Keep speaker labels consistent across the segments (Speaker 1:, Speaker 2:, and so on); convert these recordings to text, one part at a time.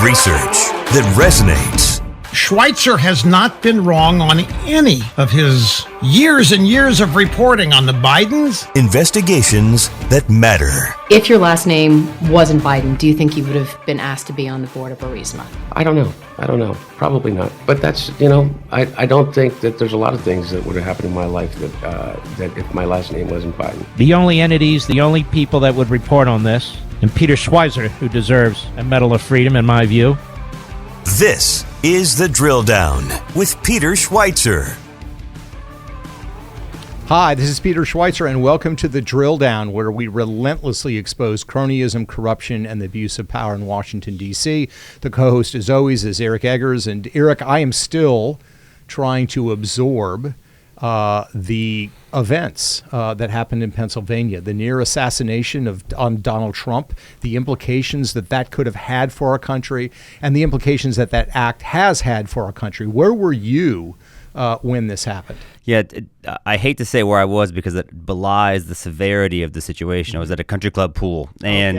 Speaker 1: Research that resonates.
Speaker 2: Schweizer has not been wrong on any of his years and years of reporting on the Bidens.
Speaker 1: Investigations that matter.
Speaker 3: If your last name wasn't Biden, do you think you would have been asked to be on the board of Burisma?
Speaker 4: I don't know. Probably not. But that's, I don't think that there's a lot of things that would have happened in my life that if my last name wasn't Biden.
Speaker 5: The only entities, the only people that would report on this, and Peter Schweizer, who deserves a Medal of Freedom, in my view.
Speaker 1: This is The Drill Down with Peter Schweizer.
Speaker 6: Hi, this is Peter Schweizer, and welcome to The Drill Down, where we relentlessly expose cronyism, corruption, and the abuse of power in Washington, D.C. The co-host, as always, is Eric Eggers. And Eric, I am still trying to absorb the events that happened in Pennsylvania, the near assassination on Donald Trump, the implications that could have had for our country, and the implications that act has had for our country. Where were you when this happened?
Speaker 7: Yeah, I hate to say where I was because it belies the severity of the situation. I was at a country club pool and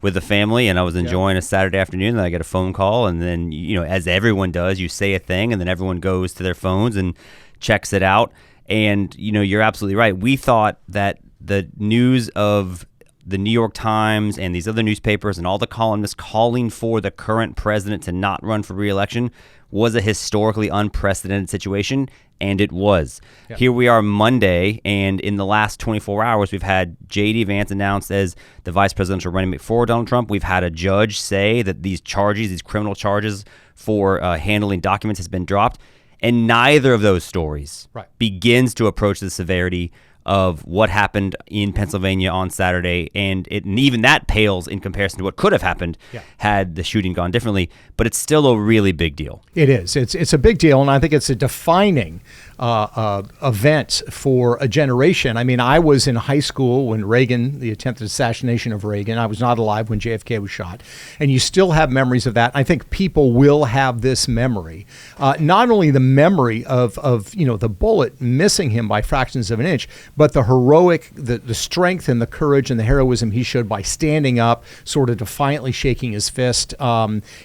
Speaker 7: with the family, and I was enjoying a Saturday afternoon, and I get a phone call, and then, as everyone does, you say a thing, and then everyone goes to their phones and checks it out. And, you're absolutely right. We thought that the news of the New York Times and these other newspapers and all the columnists calling for the current president to not run for re-election was a historically unprecedented situation, and it was. Yep. Here we are Monday, and in the last 24 hours, we've had J.D. Vance announced as the vice presidential running mate for Donald Trump. We've had a judge say that these criminal charges for handling documents has been dropped. And neither of those stories begins to approach the severity of what happened in Pennsylvania on Saturday. And even that pales in comparison to what could have happened had the shooting gone differently. But it's still a really big deal. It
Speaker 6: is. It's a big deal. And I think it's a defining event for a generation. I mean, I was in high school when the attempted assassination of Reagan. I was not alive when JFK was shot. And you still have memories of that. I think people will have this memory. Not only the memory of the bullet missing him by fractions of an inch, but the heroic, the strength and the courage and the heroism he showed by standing up, sort of defiantly shaking his fist,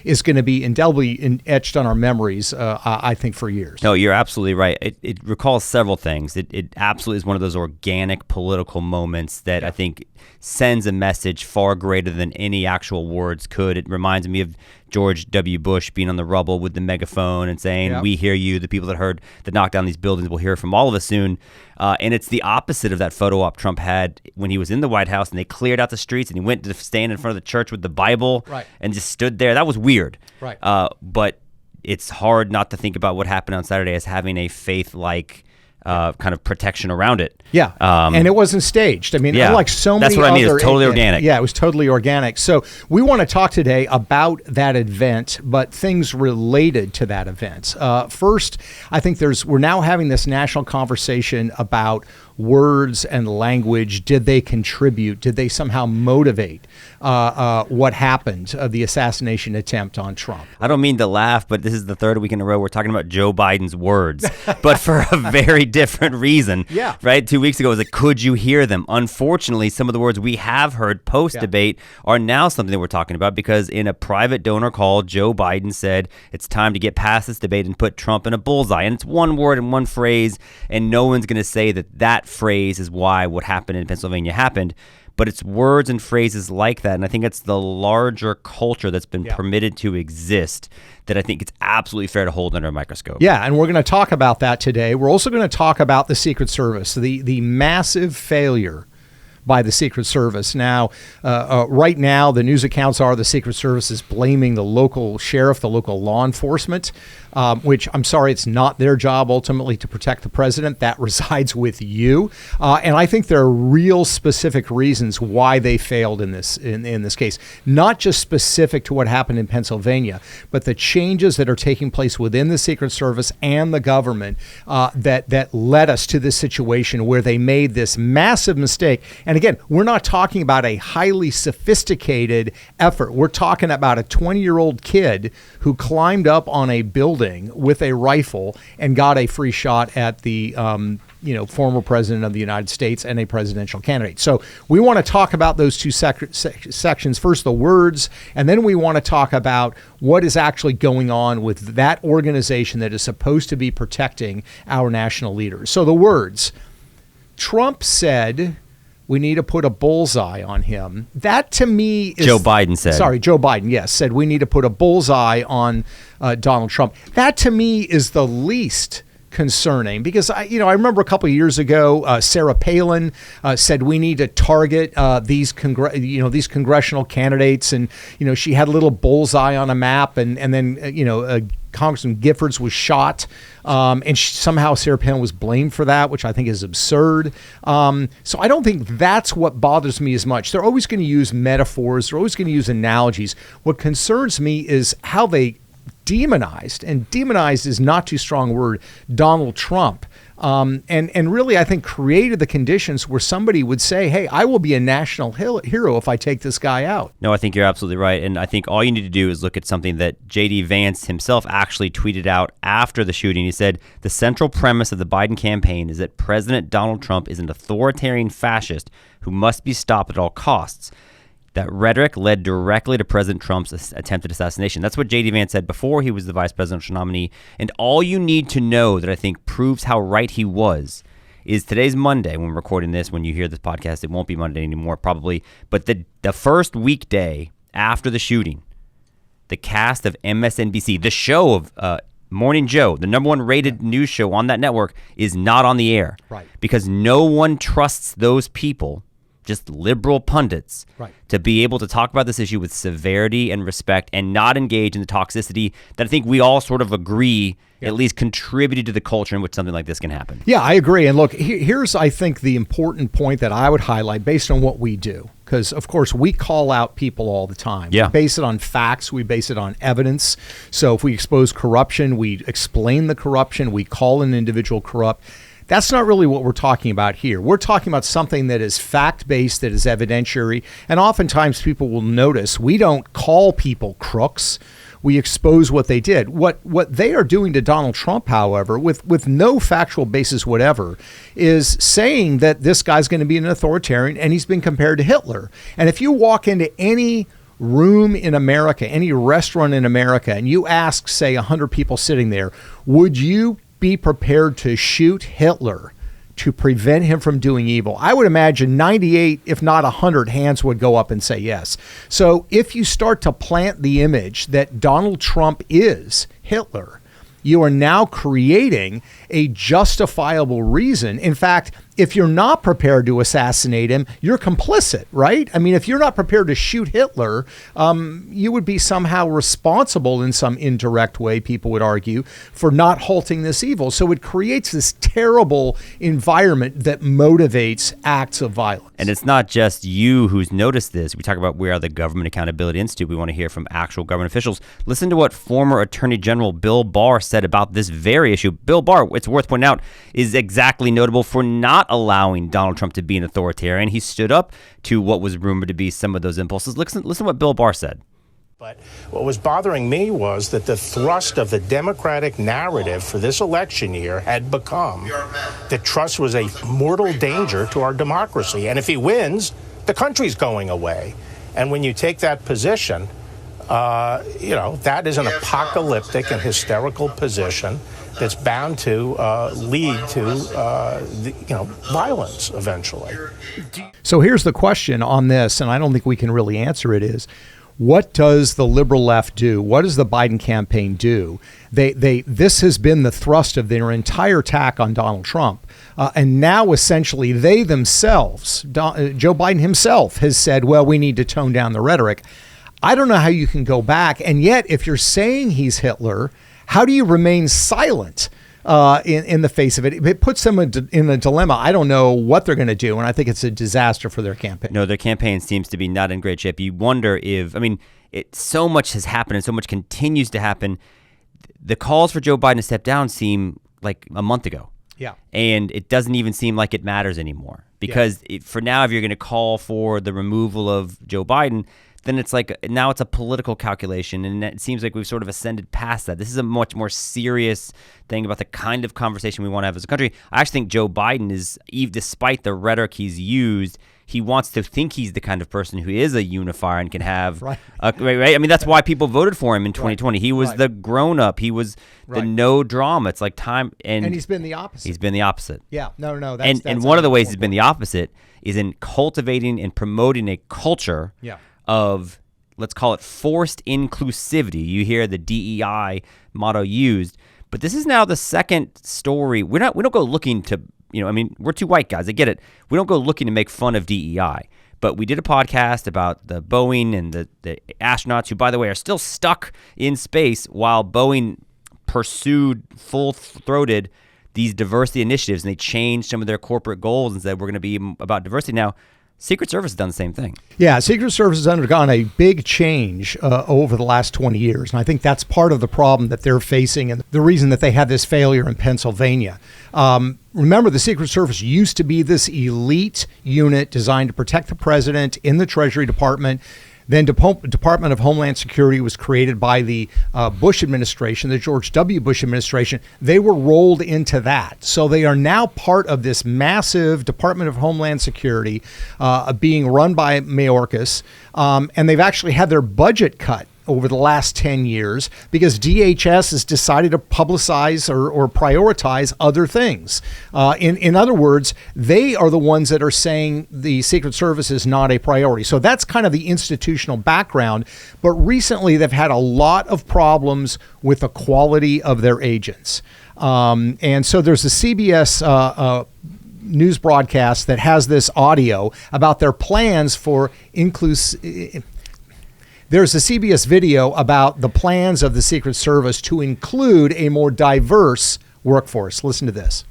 Speaker 6: is going to be indelibly etched on our memories, I think, for years.
Speaker 7: No, you're absolutely right. It recalls several things. It absolutely is one of those organic political moments that I think sends a message far greater than any actual words could. It reminds me of George W. Bush being on the rubble with the megaphone and saying, "We hear you. The people that knocked down these buildings will hear from all of us soon." And it's the opposite of that photo op Trump had when he was in the White House and they cleared out the streets and he went to stand in front of the church with the Bible and just stood there. That was weird.
Speaker 6: Right.
Speaker 7: But it's hard not to think about what happened on Saturday as having a faith-like kind of protection around it.
Speaker 6: Yeah, and it wasn't staged. I mean, unlike so many
Speaker 7: that's what I mean. It was totally organic.
Speaker 6: Yeah, it was totally organic. So we want to talk today about that event, but things related to that event. First, I think we're now having this national conversation about words and language. Did they contribute? Did they somehow motivate what happened, the assassination attempt on Trump?
Speaker 7: I don't mean to laugh, but this is the third week in a row we're talking about Joe Biden's words, but for a very different reason.
Speaker 6: Yeah.
Speaker 7: Right? 2 weeks ago, it was like, could you hear them? Unfortunately, some of the words we have heard post-debate are now something that we're talking about because in a private donor call, Joe Biden said it's time to get past this debate and put Trump in a bullseye. And it's one word and one phrase, and no one's going to say that phrase is why what happened in Pennsylvania happened. But it's words and phrases like that, and I think it's the larger culture that's been permitted to exist that I think it's absolutely fair to hold under a microscope.
Speaker 6: Yeah, and we're going to talk about that today. We're also going to talk about the Secret Service, the massive failure by the Secret Service. Now, right now, the news accounts are the Secret Service is blaming the local sheriff, the local law enforcement, which I'm sorry, it's not their job ultimately to protect the president. That resides with you. And I think there are real specific reasons why they failed in this case, not just specific to what happened in Pennsylvania, but the changes that are taking place within the Secret Service and the government that led us to this situation where they made this massive mistake. And again, we're not talking about a highly sophisticated effort. We're talking about a 20-year-old kid who climbed up on a building with a rifle and got a free shot at the former president of the United States and a presidential candidate. So we want to talk about those two sections. First, the words, and then we want to talk about what is actually going on with that organization that is supposed to be protecting our national leaders. So the words, Trump said we need to put a bullseye on him. That to me is...
Speaker 7: Joe Biden said.
Speaker 6: Sorry, Joe Biden, yes, said we need to put a bullseye on Donald Trump. That to me is the least concerning, because I remember a couple of years ago, Sarah Palin said we need to target these congressional candidates, and she had a little bullseye on a map, and then Congressman Giffords was shot, and somehow Sarah Palin was blamed for that, which I think is absurd. So I don't think that's what bothers me as much. They're always going to use metaphors. They're always going to use analogies. What concerns me is how they demonized, and demonized is not too strong a word, Donald Trump. And really, I think created the conditions where somebody would say, hey, I will be a national hero if I take this guy out.
Speaker 7: No, I think you're absolutely right. And I think all you need to do is look at something that J.D. Vance himself actually tweeted out after the shooting. He said, the central premise of the Biden campaign is that President Donald Trump is an authoritarian fascist who must be stopped at all costs. That rhetoric led directly to President Trump's attempted assassination. That's what J.D. Vance said before he was the vice presidential nominee. And all you need to know that I think proves how right he was is today's Monday when we're recording this. When you hear this podcast, it won't be Monday anymore probably. But the first weekday after the shooting, the cast of MSNBC, the show of Morning Joe, the number one rated news show on that network, is not on the air.
Speaker 6: Right. Because
Speaker 7: no one trusts those people, just liberal pundits,
Speaker 6: right,
Speaker 7: to be able to talk about this issue with severity and respect and not engage in the toxicity that I think we all sort of agree at least contributed to the culture in which something like this can happen.
Speaker 6: Yeah, I agree. And look, here's, I think, the important point that I would highlight based on what we do. Because, of course, we call out people all the time.
Speaker 7: Yeah.
Speaker 6: We base it on facts. We base it on evidence. So if we expose corruption, we explain the corruption. We call an individual corrupt. That's not really what we're talking about here. We're talking about something that is fact-based, that is evidentiary, and oftentimes people will notice we don't call people crooks. We expose what they did. What they are doing to Donald Trump, however, with no factual basis whatever, is saying that this guy's going to be an authoritarian and he's been compared to Hitler. And if you walk into any room in America, any restaurant in America, and you ask, say, 100 people sitting there, would you be prepared to shoot Hitler to prevent him from doing evil? I would imagine 98, if not 100 hands would go up and say yes. So if you start to plant the image that Donald Trump is Hitler, you are now creating a justifiable reason. In fact, if you're not prepared to assassinate him, you're complicit, right? I mean, if you're not prepared to shoot Hitler, you would be somehow responsible in some indirect way, people would argue, for not halting this evil. So it creates this terrible environment that motivates acts of violence.
Speaker 7: And it's not just you who's noticed this. We talk about we are the Government Accountability Institute. We want to hear from actual government officials. Listen to what former Attorney General Bill Barr said about this very issue. Bill Barr, it's worth pointing out, is exactly notable for not allowing Donald Trump to be an authoritarian. He stood up to what was rumored to be some of those impulses. Listen to what Bill Barr said.
Speaker 8: But what was bothering me was that the thrust of the Democratic narrative for this election year had become that Trump was a mortal danger to our democracy. And if he wins, the country's going away. And when you take that position, that is an apocalyptic and hysterical position that's bound to lead to, violence eventually.
Speaker 6: So here's the question on this, and I don't think we can really answer it, is what does the liberal left do? What does the Biden campaign do? This has been the thrust of their entire attack on Donald Trump. And now essentially they themselves, Joe Biden himself has said, well, we need to tone down the rhetoric. I don't know how you can go back. And yet, if you're saying he's Hitler, how do you remain silent in the face of it? It puts them in a dilemma. I don't know what they're going to do, and I think it's a disaster for their campaign.
Speaker 7: No, their campaign seems to be not in great shape. You wonder if, so much has happened and so much continues to happen. The calls for Joe Biden to step down seem like a month ago.
Speaker 6: Yeah.
Speaker 7: And it doesn't even seem like it matters anymore because for now, if you're going to call for the removal of Joe Biden, then it's like now it's a political calculation, and it seems like we've sort of ascended past that. This is a much more serious thing about the kind of conversation we want to have as a country. I actually think Joe Biden is, despite the rhetoric he's used, he wants to think he's the kind of person who is a unifier and can have right. I mean, that's why people voted for him in 2020. He was the grown-up. He was the no drama. It's like time, and
Speaker 6: he's been the opposite.
Speaker 7: He's been the opposite.
Speaker 6: Yeah, no.
Speaker 7: And one of the ways he's been the opposite is in cultivating and promoting a culture.
Speaker 6: Yeah.
Speaker 7: Of, let's call it, forced inclusivity. You hear the DEI motto used, but this is now the second story. We don't go looking to, we're two white guys. I get it. We don't go looking to make fun of DEI, but we did a podcast about the Boeing and the astronauts who, by the way, are still stuck in space while Boeing pursued full-throated these diversity initiatives, and they changed some of their corporate goals and said, we're going to be about diversity now. Secret Service has done the same thing. Yeah, Secret Service has undergone a big change over the last 20 years. And I think that's part of the problem that they're facing and the reason that they had this failure in Pennsylvania. Remember, the Secret Service used to be this elite unit designed to protect the president in the Treasury Department. Then Department of Homeland Security was created by the Bush administration, the George W. Bush administration. They were rolled into that. So they are now part of this massive Department of Homeland Security being run by Mayorkas. And they've actually had their budget cut over the last 10 years because DHS has decided to publicize or prioritize other things. In other words, they are the ones that are saying the Secret Service is not a priority. So that's kind of the institutional background. But recently, they've had a lot of problems with the quality of their agents. And so there's a CBS news broadcast that has this audio about their plans for There's a CBS video about the plans of the Secret Service to include a more diverse workforce. Listen to this.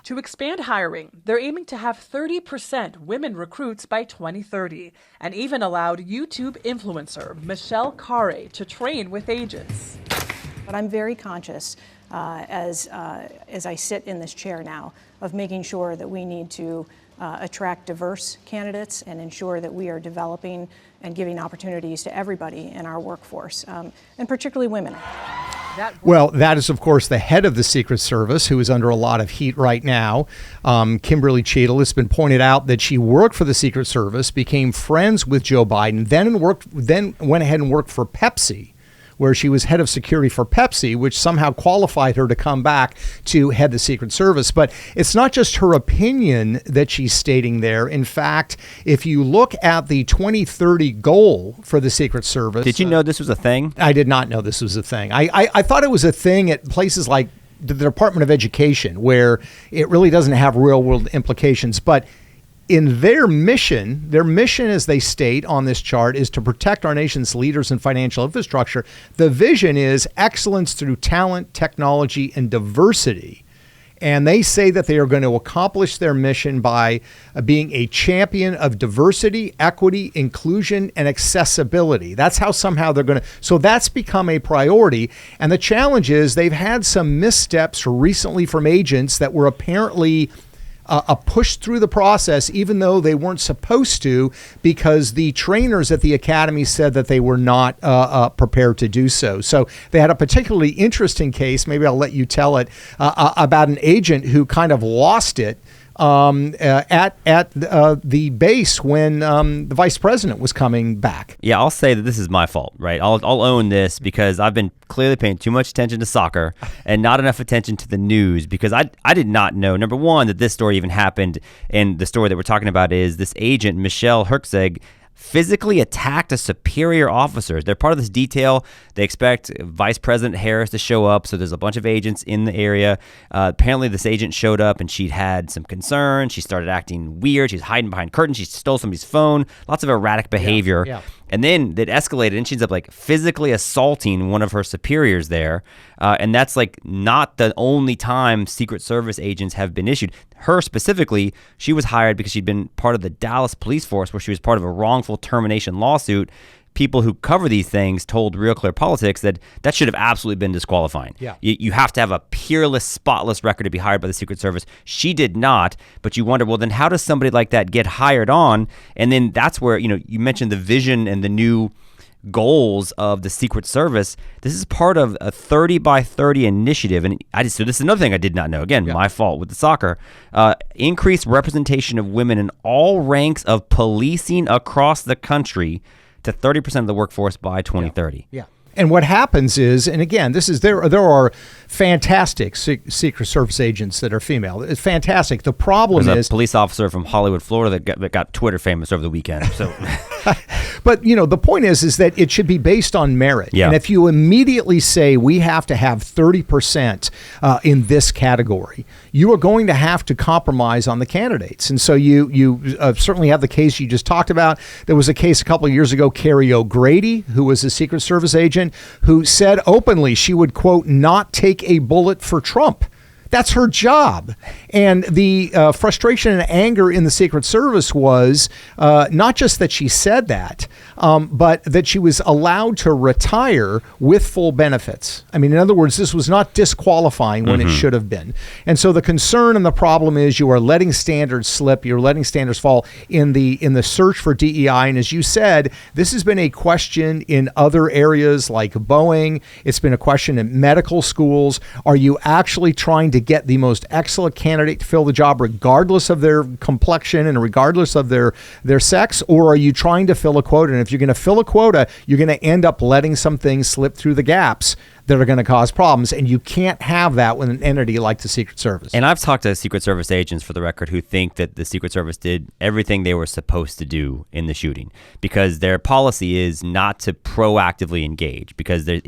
Speaker 9: To expand hiring, they're aiming to have 30% women recruits by 2030 and even allowed YouTube influencer Michelle Carre to train with agents.
Speaker 10: But I'm very conscious as I sit in this chair now of making sure that we need to attract diverse candidates and ensure that we are developing and giving opportunities to everybody in our workforce, and particularly women.
Speaker 6: Well, that is, of course, the head of the Secret Service, who is under a lot of heat right now. Kimberly Cheatle. It's been pointed out that she worked for the Secret Service, became friends with Joe Biden, then went ahead and worked for Pepsi, where she was head of security for Pepsi, which somehow qualified her to come back to head the Secret Service. But it's not just her opinion that she's stating there. In fact, if you look at the 2030 goal for the Secret Service... Did you know this was a thing? I did not know this was a thing. I thought it was a thing at places like the Department of Education, where it really doesn't have real-world implications. But in their mission, as they state on this chart, is to protect our nation's leaders and financial infrastructure. The vision is excellence through talent, technology, and diversity. And they say that they are going to accomplish their mission by being a champion of diversity, equity, inclusion, and accessibility. That's how somehow they're going to. So that's become a priority. And the challenge is they've had some missteps recently from agents that were apparently pushed through the process, even though they weren't supposed to, because the trainers at the academy said that they were not prepared to do so. So they had a particularly interesting case, maybe I'll let you tell it, about an agent who kind of lost it at the base when the vice president was coming back. Yeah, I'll say that this is my fault, right? I'll own this because I've been clearly paying too much attention to soccer and not enough attention to the news, because I did not know, number one, that this story even happened. And the story that we're talking about is this agent, Michelle Herczeg, physically attacked a superior officer. They're part of this detail. They expect Vice President Harris to show up, so there's a bunch of agents in the area. Apparently, this agent showed up, and she'd had some concern. She started acting weird. She's hiding behind curtains. She stole somebody's phone. Lots of erratic behavior. Yeah. And then it escalated, and she ends up like physically assaulting one of her superiors there. And that's like not the only time Secret Service agents have been issued. Her specifically, she was hired because she'd been part of the Dallas police force, where she was part of a wrongful termination lawsuit
Speaker 7: people who cover these things told Real Clear Politics that should have absolutely been disqualifying.
Speaker 6: Yeah.
Speaker 7: You have to have a peerless, spotless record to be hired by the Secret Service. She did not, but you wonder, well, then how does somebody like that get hired on? And then that's where, you mentioned the vision and the new goals of the Secret Service. This is part of a 30 by 30 initiative. And so this is another thing I did not know. Again, my fault with the soccer. Increased representation of women in all ranks of policing across the country to 30% of the workforce by 2030.
Speaker 6: Yeah. And what happens is, and again, there are fantastic Secret Service agents that are female. It's fantastic. The problem
Speaker 7: There's
Speaker 6: is
Speaker 7: a police officer from Hollywood, Florida that got Twitter famous over the weekend. So,
Speaker 6: but the point is that it should be based on merit.
Speaker 7: Yeah.
Speaker 6: And if you immediately say we have to have 30% in this category, you are going to have to compromise on the candidates. And so you certainly have the case you just talked about. There was a case a couple of years ago, Carrie O'Grady, who was a Secret Service agent, who said openly she would, quote, not take a bullet for Trump. That's her job. And the frustration and anger in the Secret Service was not just that she said that, but that she was allowed to retire with full benefits. I mean, in other words, this was not disqualifying when it should have been. And so the concern and the problem is you are letting standards slip. You're letting standards fall in the search for DEI. And as you said, this has been a question in other areas like Boeing. It's been a question in medical schools. Are you actually trying to get the most excellent candidate to fill the job regardless of their complexion and regardless of their sex, or are you trying to fill a quota? And if you're going to fill a quota, you're going to end up letting some things slip through the gaps that are going to cause problems, and you can't have that with an entity like the Secret Service.
Speaker 7: And I've talked to Secret Service agents, for the record, who think that the Secret Service did everything they were supposed to do in the shooting, because their policy is not to proactively engage. Because the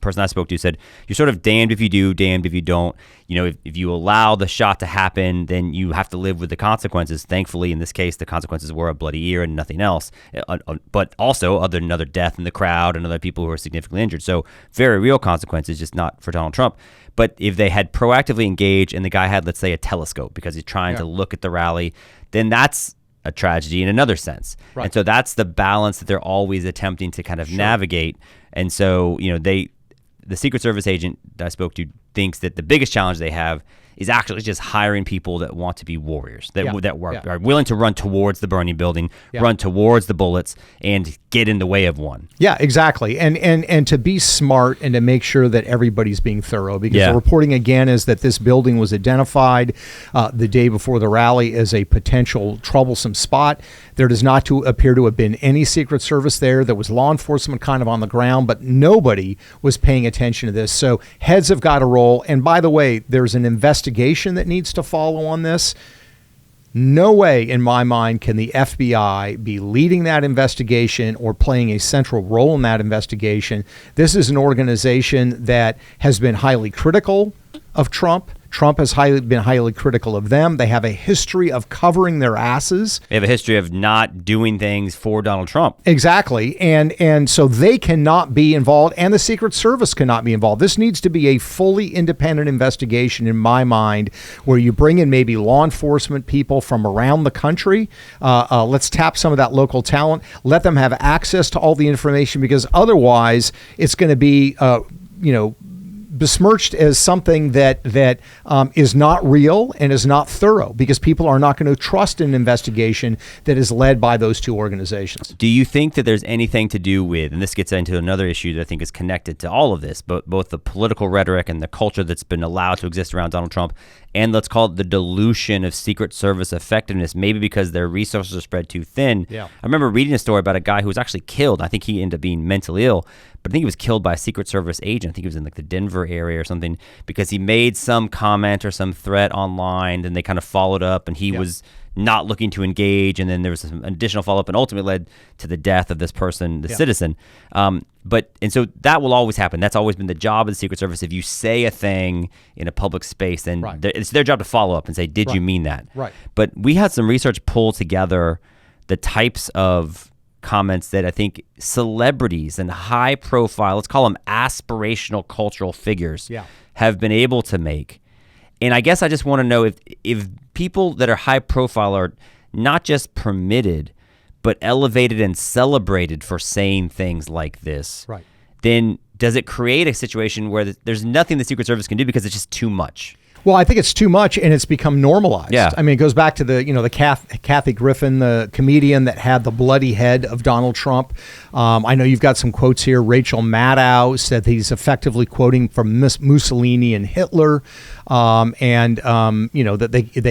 Speaker 7: person I spoke to said, you're sort of damned if you do, damned if you don't. If you allow the shot to happen, then you have to live with the consequences. Thankfully, in this case, the consequences were a bloody ear and nothing else. But also, other than another death in the crowd and other people who are significantly injured. So very real consequences, just not for Donald Trump. But if they had proactively engaged and the guy had, let's say, a telescope because he's trying to look at the rally, then that's a tragedy in another sense. Right. And so that's the balance that they're always attempting to kind of navigate. And so, the Secret Service agent that I spoke to thinks that the biggest challenge they have is actually just hiring people that want to be warriors, that are willing to run towards the burning building, run towards the bullets, and get in the way of one.
Speaker 6: Yeah, exactly. And to be smart and to make sure that everybody's being thorough, because the reporting again is that this building was identified the day before the rally as a potential troublesome spot. There does not appear to have been any Secret Service there. There was law enforcement kind of on the ground, but nobody was paying attention to this. So heads have got to roll. And by the way, there's an investigation that needs to follow on this. No way, in my mind, can the FBI be leading that investigation or playing a central role in that investigation. This is an organization that has been highly critical of Trump. Trump has been highly critical of them. They have a history of covering their asses.
Speaker 7: They have a history of not doing things for Donald Trump.
Speaker 6: Exactly. And so they cannot be involved, and the Secret Service cannot be involved. This needs to be a fully independent investigation, in my mind, where you bring in maybe law enforcement people from around the country. Let's tap some of that local talent. Let them have access to all the information, because otherwise it's going to be, besmirched as something that is not real and is not thorough, because people are not going to trust an investigation that is led by those two organizations.
Speaker 7: Do you think that there's anything to do with, and this gets into another issue that I think is connected to all of this, but both the political rhetoric and the culture that's been allowed to exist around Donald Trump, and let's call it the dilution of Secret Service effectiveness, maybe because their resources are spread too thin?
Speaker 6: Yeah.
Speaker 7: I remember reading a story about a guy who was actually killed. I think he ended up being mentally ill, but I think he was killed by a Secret Service agent. I think he was in the Denver area or something, because he made some comment or some threat online, and they kind of followed up, and he was not looking to engage, and then there was some additional follow-up, and ultimately led to the death of this person, the citizen. And so that will always happen. That's always been the job of the Secret Service. If you say a thing in a public space, then it's their job to follow up and say, did you mean that?
Speaker 6: Right.
Speaker 7: But we had some research pull together the types of comments that I think celebrities and high profile, let's call them aspirational cultural figures, have been able to make. And I guess I just want to know if people that are high profile are not just permitted, but elevated and celebrated for saying things like this,
Speaker 6: right,
Speaker 7: then does it create a situation where there's nothing the Secret Service can do because it's just too much?
Speaker 6: Well, I think it's too much, and it's become normalized.
Speaker 7: Yeah.
Speaker 6: I mean, it goes back to the Kathy Griffin, the comedian that had the bloody head of Donald Trump. I know you've got some quotes here. Rachel Maddow said that he's effectively quoting from Mussolini and Hitler, that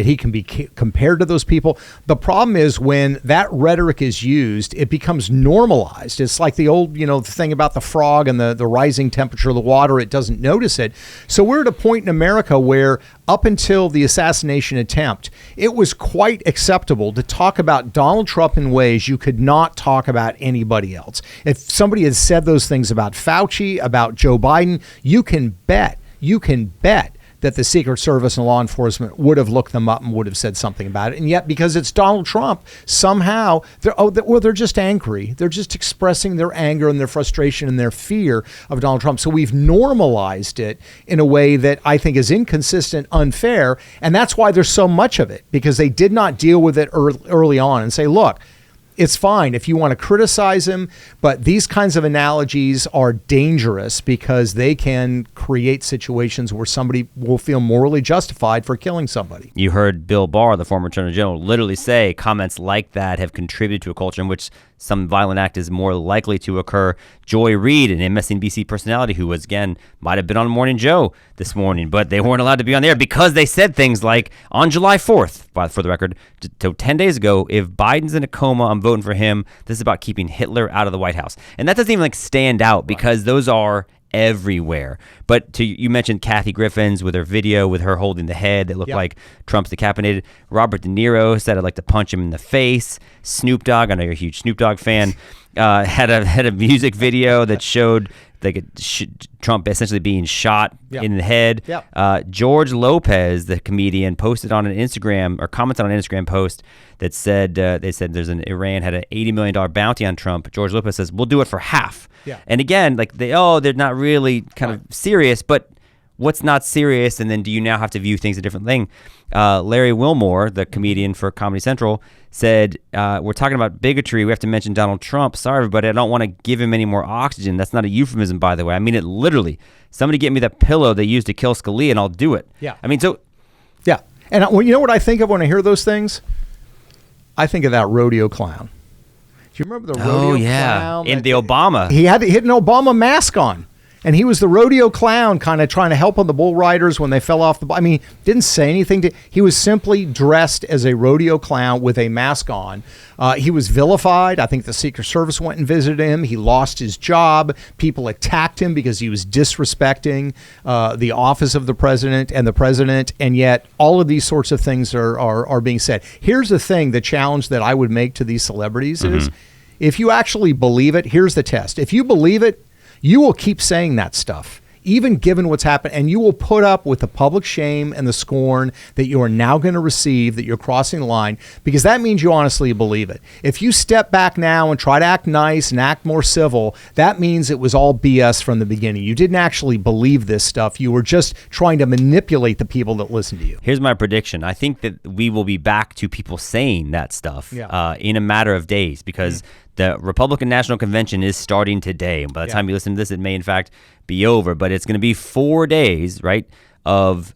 Speaker 6: he can be compared to those people. The problem is when that rhetoric is used, it becomes normalized. It's like the old, thing about the frog and the rising temperature of the water. It doesn't notice it. So we're at a point in America where up until the assassination attempt, it was quite acceptable to talk about Donald Trump in ways you could not talk about anybody else. If somebody had said those things about Fauci, about Joe Biden, you can bet that the Secret Service and law enforcement would have looked them up and would have said something about it. And yet, because it's Donald Trump, somehow they're just angry. They're just expressing their anger and their frustration and their fear of Donald Trump. So we've normalized it in a way that I think is inconsistent, unfair. And that's why there's so much of it, because they did not deal with it early on and say, look, it's fine if you want to criticize him, but these kinds of analogies are dangerous because they can create situations where somebody will feel morally justified for killing somebody.
Speaker 7: You heard Bill Barr, the former Attorney General, literally say comments like that have contributed to a culture in which some violent act is more likely to occur. Joy Reid, an MSNBC personality who was, again, might have been on Morning Joe this morning, but they weren't allowed to be on there because they said things like, on July 4th, for the record, 10 days ago, if Biden's in a coma, I'm voting for him. This is about keeping Hitler out of the White House. And that doesn't even stand out because those are everywhere. But you mentioned Kathy Griffin's with her video with her holding the head that looked like Trump's decapitated. Robert De Niro said, I'd like to punch him in the face. Snoop Dogg, I know you're a huge Snoop Dogg fan, had a music video that showed Trump essentially being shot in the head. George Lopez, the comedian, posted on an Instagram or commented on an Instagram post that said Iran had an $80 million bounty on Trump. George Lopez says, we'll do it for half. And again, they're not really kind of serious, but what's not serious? And then do you now have to view things a different thing? Larry Wilmore, the comedian for Comedy Central, said, we're talking about bigotry. We have to mention Donald Trump. Sorry, everybody. I don't want to give him any more oxygen. That's not a euphemism, by the way. I mean it literally. Somebody get me that pillow they used to kill Scalia and I'll do it. I mean, so.
Speaker 6: Yeah. And you know what I think of when I hear those things? I think of that rodeo clown. Do you remember the rodeo clown?
Speaker 7: In the Obama.
Speaker 6: He had an Obama mask on. And he was the rodeo clown kind of trying to help on the bull riders when they fell off the... I mean, didn't say anything. He was simply dressed as a rodeo clown with a mask on. He was vilified. I think the Secret Service went and visited him. He lost his job. People attacked him because he was disrespecting the office of the president. And yet all of these sorts of things are being said. Here's the thing, the challenge that I would make to these celebrities is, if you actually believe it, here's the test. If you believe it, you will keep saying that stuff, even given what's happened, and you will put up with the public shame and the scorn that you are now going to receive, that you're crossing the line, because that means you honestly believe it. If you step back now and try to act nice and act more civil, that means it was all BS from the beginning. You didn't actually believe this stuff. You were just trying to manipulate the people that listen to you.
Speaker 7: Here's my prediction. I think that we will be back to people saying that stuff in a matter of days, because the Republican National Convention is starting today. By the time you listen to this, it may in fact be over, but it's going to be 4 days, right, of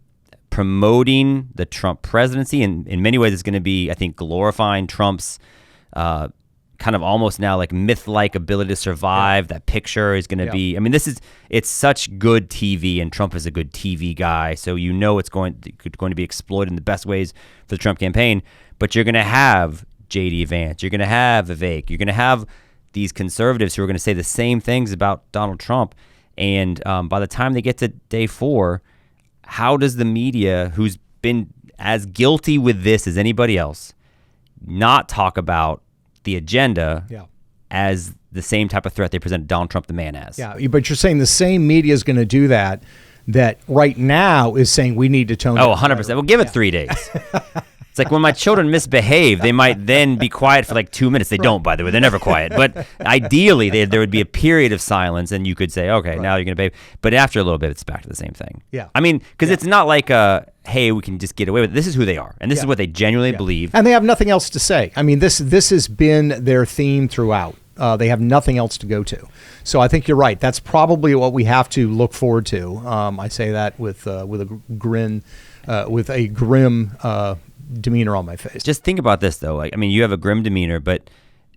Speaker 7: promoting the Trump presidency. And in many ways, it's going to be, I think, glorifying Trump's kind of almost now like myth-like ability to survive. That picture is going to be, I mean, it's such good TV, and Trump is a good TV guy. So you know it's going to be exploited in the best ways for the Trump campaign. But you're going to have J.D. Vance, you're going to have Vivek, you're going to have these conservatives who are going to say the same things about Donald Trump. And by the time they get to day 4, how does the media, who's been as guilty with this as anybody else, not talk about the agenda as the same type of threat they presented Donald Trump, the man, as?
Speaker 6: Yeah, but you're saying the same media is going to do that right now is saying we need to tone it.
Speaker 7: 100%. Well, give it 3 days. It's like when my children misbehave, they might then be quiet for like 2 minutes. They don't, by the way. They're never quiet. But ideally, there would be a period of silence, and you could say, okay, now you're going to behave. But after a little bit, it's back to the same thing.
Speaker 6: Yeah.
Speaker 7: I mean, because it's not like, hey, we can just get away with it. This is who they are, and this is what they genuinely believe.
Speaker 6: And they have nothing else to say. I mean, this has been their theme throughout. They have nothing else to go to. So I think you're right. That's probably what we have to look forward to. I say that with a grin, with a grim demeanor on my face.
Speaker 7: Just think about this, though. Like, I mean, you have a grim demeanor, but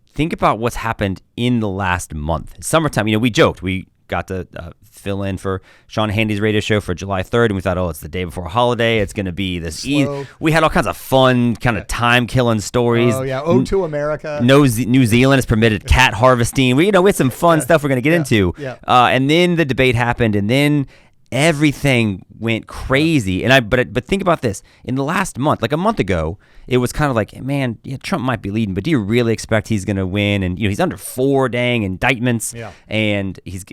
Speaker 7: think about what's happened in the last month. Summertime, we joked. We got to fill in for Sean Handy's radio show for July 3rd, and we thought, it's the day before a holiday. It's going to be this we had all kinds of fun, kind of time-killing stories.
Speaker 6: Oh, yeah. Ode to America.
Speaker 7: New Zealand has permitted cat harvesting. We had some fun stuff we're going to get into.
Speaker 6: Yeah.
Speaker 7: And then the debate happened, and then everything went crazy. And but think about this. In the last month, like a month ago, it was kind of like, man, Trump might be leading, but do you really expect he's going to win? And he's under 4 dang indictments, and he's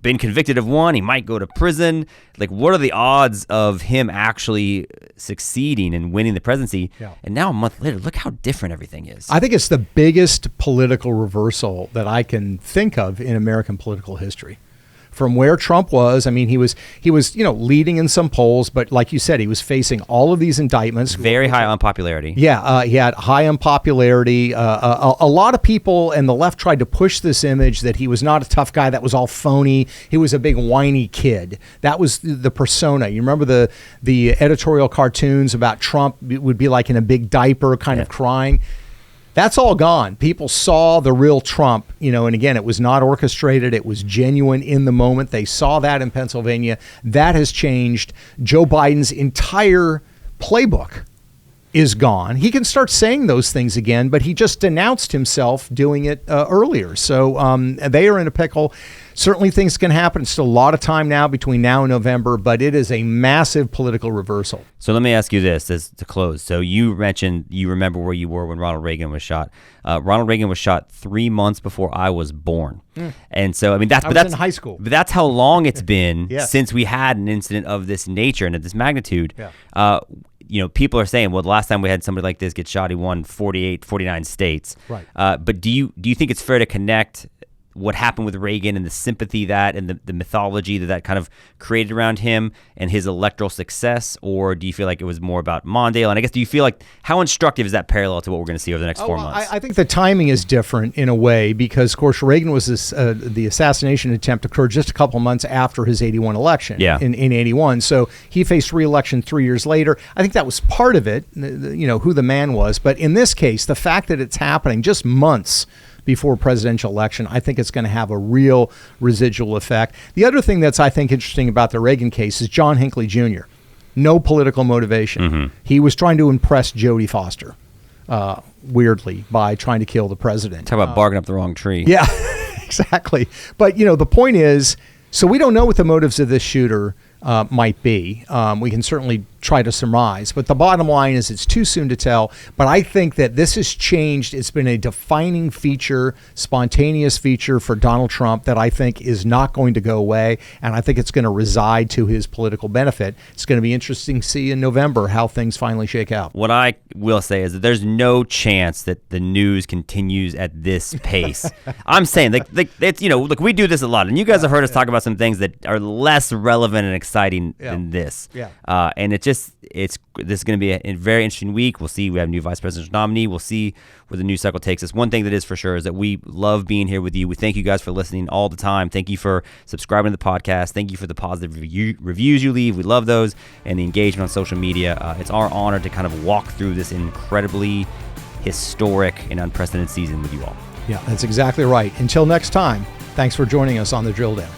Speaker 7: been convicted of 1. He might go to prison. Like, what are the odds of him actually succeeding and winning the presidency? And now a month later, look how different everything is.
Speaker 6: I think it's the biggest political reversal that I can think of in American political history. From where Trump was, I mean, he was leading in some polls, but like you said, he was facing all of these indictments.
Speaker 7: Very high unpopularity.
Speaker 6: Yeah, he had high unpopularity. A lot of people and the left tried to push this image that he was not a tough guy, that was all phony. He was a big whiny kid. That was the persona. You remember the editorial cartoons about Trump would be like in a big diaper kind of crying. That's all gone. People saw the real Trump, and again, it was not orchestrated. It was genuine in the moment. They saw that in Pennsylvania. That has changed. Joe Biden's entire playbook is gone. He can start saying those things again, but he just denounced himself doing it earlier. So they are in a pickle. Certainly things can happen. It's still a lot of time now between now and November, but it is a massive political reversal.
Speaker 7: So let me ask you this as to close. So you mentioned you remember where you were when Ronald Reagan was shot. Ronald Reagan was shot 3 months before I was born. And so, I mean, that's
Speaker 6: in high school.
Speaker 7: But that's how long it's been since we had an incident of this nature and of this magnitude. People are saying, well, the last time we had somebody like this get shot, he won 49 states.
Speaker 6: Right.
Speaker 7: But do you think it's fair to connect what happened with Reagan and the sympathy and the mythology that kind of created around him and his electoral success? Or do you feel like it was more about Mondale? And I guess, do you feel like, how instructive is that parallel to what we're going to see over the next 4 months?
Speaker 6: I think the timing is different in a way because, of course, Reagan was the assassination attempt occurred just a couple months after his 81 election in 81. So he faced re-election 3 years later. I think that was part of it, who the man was. But in this case, the fact that it's happening just months before presidential election, I think it's going to have a real residual effect. The other thing that's, I think, interesting about the Reagan case is John Hinckley Jr. No political motivation. He was trying to impress Jodie Foster, weirdly, by trying to kill the president.
Speaker 7: Talk about barking up the wrong tree.
Speaker 6: Yeah, exactly. But, the point is, so we don't know what the motives of this shooter might be. We can certainly try to surmise, but the bottom line is it's too soon to tell. But I think that this has changed. It's been a defining feature, spontaneous feature for Donald Trump that I think is not going to go away, and I think it's going to reside to his political benefit. It's going to be interesting to see in November how things finally shake out.
Speaker 7: What I will say is that there's no chance that the news continues at this pace. I'm saying, it's, look, we do this a lot, and you guys have heard us talk about some things that are less relevant and exciting than this. And this is going to be a very interesting week. We'll see. We have a new vice presidential nominee. We'll see where the news cycle takes us. One thing that is for sure is that we love being here with you. We thank you guys for listening all the time. Thank you for subscribing to the podcast. Thank you for the positive reviews you leave. We love those, and the engagement on social media. It's our honor to kind of walk through this incredibly historic and unprecedented season with you all.
Speaker 6: Yeah, that's exactly right. Until next time, thanks for joining us on The Drill Down.